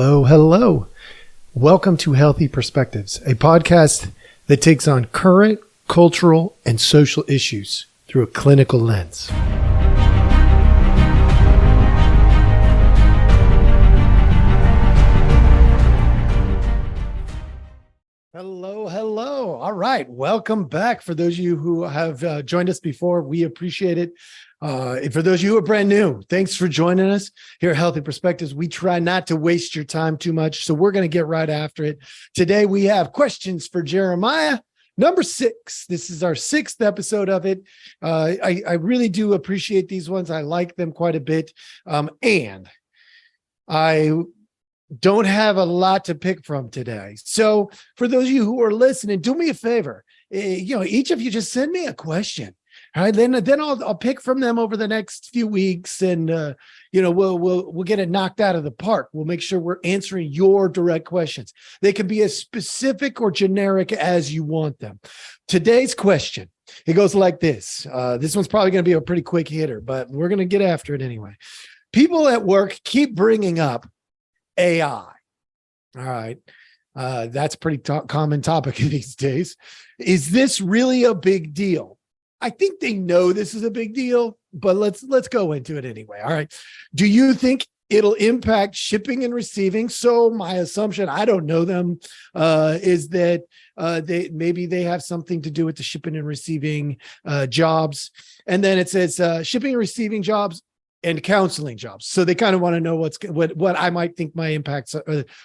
Hello, hello. Welcome to Healthy Perspectives, a podcast that takes on current cultural and social issues through a clinical lens. Hello, hello. All right. Welcome back. For those of you who have joined us before, we appreciate it. And for those of you who are brand new, thanks for joining us here at Healthy Perspectives. We try not to waste your time too much, so we're going to get right after it. Today, we have questions for Jeremiah, number 6. This is our 6th episode of it. I really do appreciate these ones. I like them quite a bit. And I don't have a lot to pick from today. So for those of you who are listening, do me a favor. Each of you just send me a question. All right, then I'll pick from them over the next few weeks, and we'll get it knocked out of the park. We'll make sure we're answering your direct questions. They can be as specific or generic as you want them. Today's question, it goes like this. This one's probably going to be a pretty quick hitter, but we're going to get after it anyway. People at work keep bringing up AI. All right. That's a pretty common topic these days. Is this really a big deal? I think they know this is a big deal, but let's go into it anyway. All right. Do you think it'll impact shipping and receiving? So my assumption, I don't know them, is that they have something to do with the shipping and receiving jobs. And then it says shipping and receiving jobs and counseling jobs. So they kind of want to know what I might think my impacts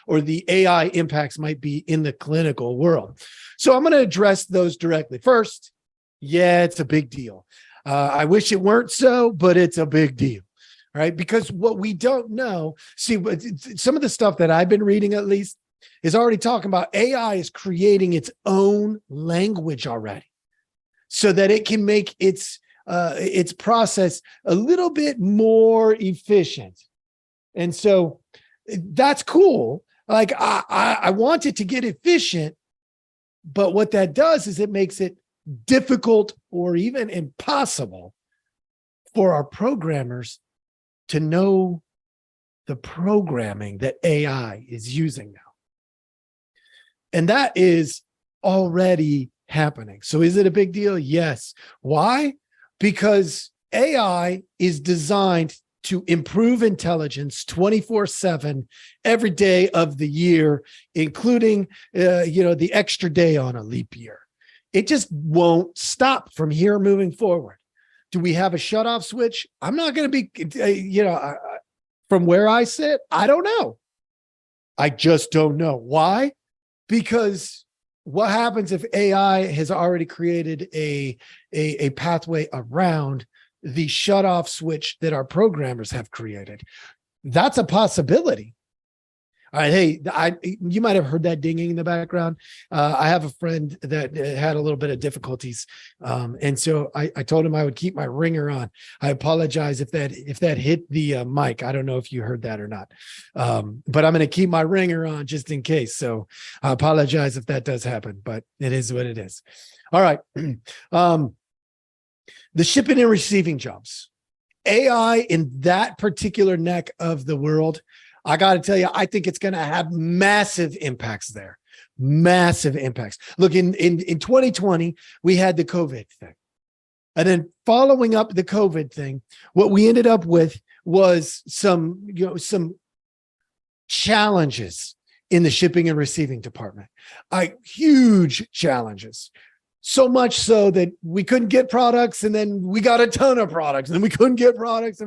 or the AI impacts might be in the clinical world. So I'm going to address those directly. First, yeah, it's a big deal. I wish it weren't so, but it's a big deal, right? Because what we don't know, some of the stuff that I've been reading at least is already talking about AI is creating its own language already so that it can make its process a little bit more efficient. And so that's cool. Like I want it to get efficient, but what that does is it makes it difficult or even impossible for our programmers to know the programming that AI is using now. And that is already happening. So is it a big deal? Yes. Why? Because AI is designed to improve intelligence 24/7 every day of the year, including the extra day on a leap year. It just won't stop from here moving forward. Do we have a shut-off switch? I'm not going to be, from where I sit, I don't know. I just don't know. Why? Because what happens if AI has already created a pathway around the shut-off switch that our programmers have created? That's a possibility. All right, hey, you might have heard that dinging in the background. I have a friend that had a little bit of difficulties, and so I told him I would keep my ringer on. I apologize if that hit the mic. I don't know if you heard that or not, but I'm going to keep my ringer on just in case. So I apologize if that does happen, but it is what it is. All right, the shipping and receiving jobs, AI in that particular neck of the world. I got to tell you, I think it's going to have massive impacts there. Massive impacts. Look, in 2020, we had the COVID thing. And then following up the COVID thing, what we ended up with was some challenges in the shipping and receiving department. Huge challenges. So much so that we couldn't get products, and then we got a ton of products, and then we couldn't get products.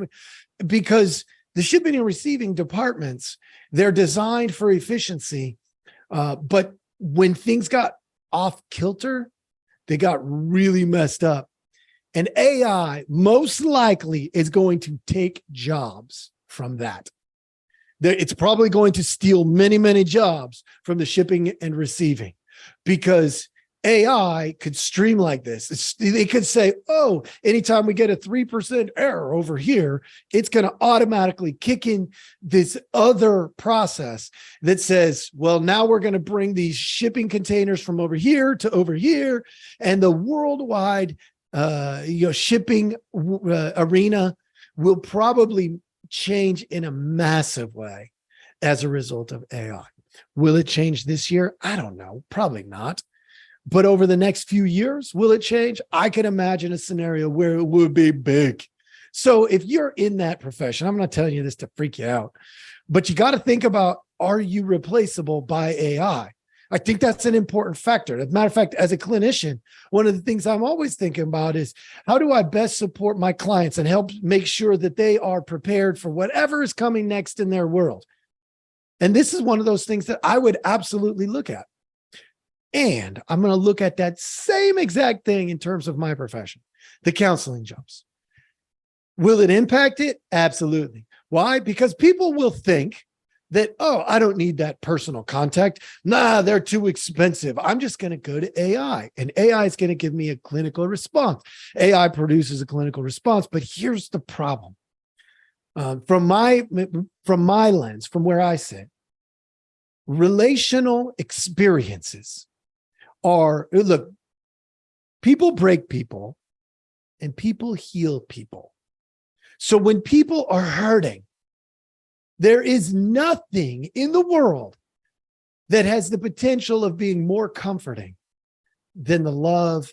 Because the shipping and receiving departments, they're designed for efficiency, but when things got off kilter, they got really messed up. And AI most likely is going to take jobs from that. It's probably going to steal many, many jobs from the shipping and receiving, because AI could stream like this. They could say, oh, anytime we get a 3% error over here, it's going to automatically kick in this other process that says, well, now we're going to bring these shipping containers from over here to over here. And the worldwide shipping arena will probably change in a massive way. as a result of AI. Will it change this year? I don't know. Probably not. But over the next few years, will it change? I can imagine a scenario where it would be big. So if you're in that profession, I'm not telling you this to freak you out, but you got to think about, are you replaceable by AI? I think that's an important factor. As a matter of fact, as a clinician, one of the things I'm always thinking about is, how do I best support my clients and help make sure that they are prepared for whatever is coming next in their world? And this is one of those things that I would absolutely look at. And I'm going to look at that same exact thing in terms of my profession, the counseling jobs. Will it impact it? Absolutely. Why? Because people will think that, oh, I don't need that personal contact. Nah, they're too expensive. I'm just going to go to AI, and AI is going to give me a clinical response. AI produces a clinical response, but here's the problem. From my lens, from where I sit, relational experiences are, look, people break people and people heal people. So when people are hurting, there is nothing in the world that has the potential of being more comforting than the love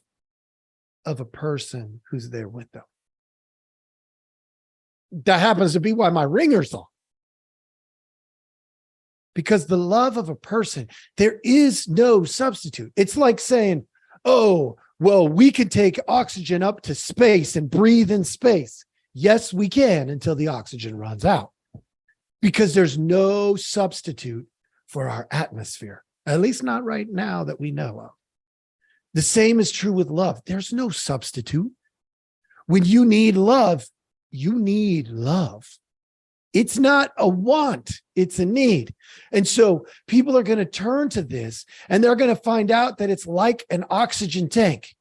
of a person who's there with them. That happens to be why my ringer's on. Because the love of a person, there is no substitute. It's like saying, oh, well, we can take oxygen up to space and breathe in space. Yes, we can, until the oxygen runs out. Because there's no substitute for our atmosphere, at least not right now that we know of. The same is true with love. There's no substitute. When you need love, you need love. It's not a want, it's a need. And so people are going to turn to this, and they're going to find out that it's like an oxygen tank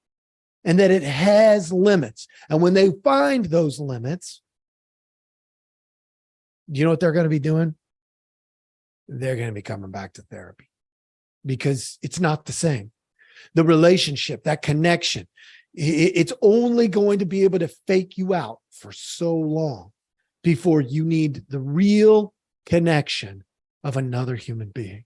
and that it has limits. And when they find those limits, you know what they're going to be doing? They're going to be coming back to therapy, because it's not the same. The relationship, that connection, it's only going to be able to fake you out for so long before you need the real connection of another human being.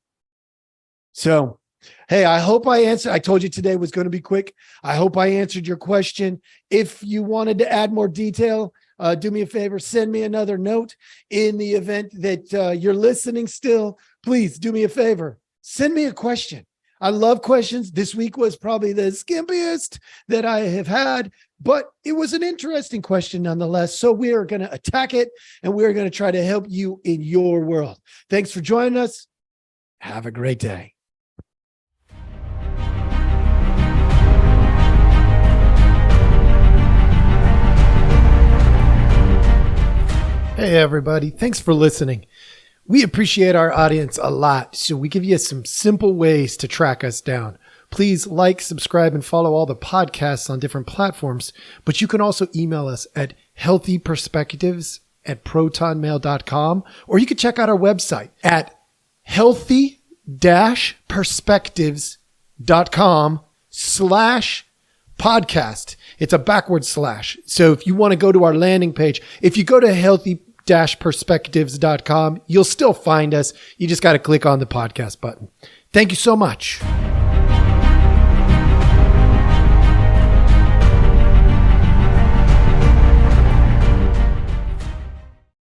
So, hey, I hope I answered. I told you today was going to be quick. I hope I answered your question. If you wanted to add more detail, do me a favor, send me another note. In the event that you're listening still, please do me a favor, send me a question. I love questions. This week was probably the skimpiest that I have had, but it was an interesting question nonetheless. So we are going to attack it, and we're going to try to help you in your world. Thanks for joining us. Have a great day. Hey, everybody. Thanks for listening. We appreciate our audience a lot, so we give you some simple ways to track us down. Please like, subscribe, and follow all the podcasts on different platforms, but you can also email us at healthyperspectives@protonmail.com, or you can check out our website at healthy-perspectives.com/podcast. It's a backward slash. So if you want to go to our landing page, if you go to healthy-perspectives.com, you'll still find us. You just got to click on the podcast button. Thank you so much.